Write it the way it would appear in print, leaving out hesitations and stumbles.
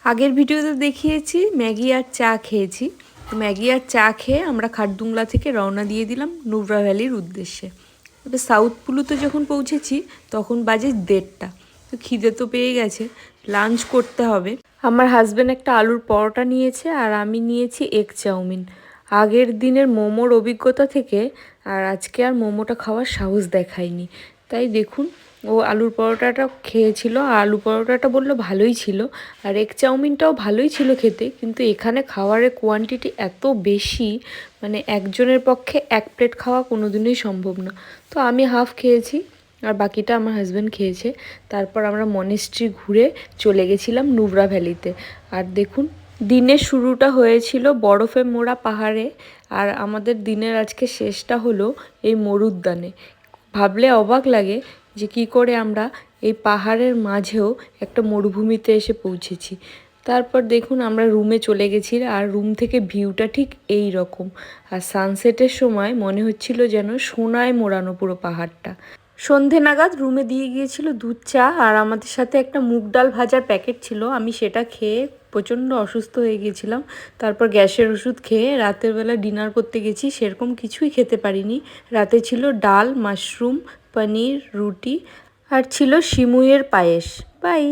আগের ভিডিওতে দেখিয়েছি ম্যাগি আর চা খেয়েছি। তো ম্যাগি আর চা খেয়ে আমরা খারদুংলা থেকে রওনা দিয়ে দিলাম নুব্রা ভ্যালির উদ্দেশ্যে। এবার সাউথ পুলুতে যখন পৌঁছেছি তখন বাজে 1:30। তো খিদে তো পেয়ে গেছে, লাঞ্চ করতে হবে। আমার হাজব্যান্ড একটা আলুর পরোটা নিয়েছে আর আমি নিয়েছি এগ চাউমিন। আগের দিনের মোমোর অভিজ্ঞতা থেকে আর আজকে আর মোমোটা খাওয়ার সাহস দেখায়নি। তাই দেখুন, ও আলুর পরোটাটা খেয়েছিল, আর আলু পরোটাটা বললো ভালোই ছিল, আর এগ চাউমিনটাও ভালোই ছিল খেতে। কিন্তু এখানে খাওয়ারের কোয়ান্টিটি এত বেশি, মানে একজনের পক্ষে 1 প্লেট খাওয়া কোনোদিনই সম্ভব না। তো আমি হাফ খেয়েছি আর বাকিটা আমার হাজব্যান্ড খেয়েছে। তারপর আমরা মনেস্ট্রি ঘুরে চলে গেছিলাম নুব্রা ভ্যালিতে। আর দেখুন, দিনের শুরুটা হয়েছিল বরফে মোড়া পাহাড়ে, আর আমাদের দিনের আজকে শেষটা হলো এই মরুদ্যানে। ভাবলে অবাক লাগে যে কি করে আমরা এই পাহাড়ের মাঝেও একটা মরুভূমিতে এসে পৌঁছেছি। তারপর দেখুন আমরা রুমে চলে গেছি, আর রুম থেকে ভিউটা ঠিক এই রকম। আর সানসেটের সময় মনে হচ্ছিল যেন সোনায় মোড়ানো পুরো পাহাড়টা। সন্ধে নাগাদ রুমে দিয়ে গিয়েছিল দুধ চা, আর আমাদের সাথে একটা মুগ ডাল ভাজার প্যাকেট ছিল। আমি সেটা খেয়ে প্রচণ্ড অসুস্থ হয়ে গিয়েছিলাম। তারপর গ্যাসের ওষুধ খেয়ে রাতের বেলা ডিনার করতে গেছি, সেরকম কিছুই খেতে পারিনি। রাতে ছিল ডাল, মাশরুম, পনির, রুটি, আর ছিল সিমুইয়ের পায়েস। বাই।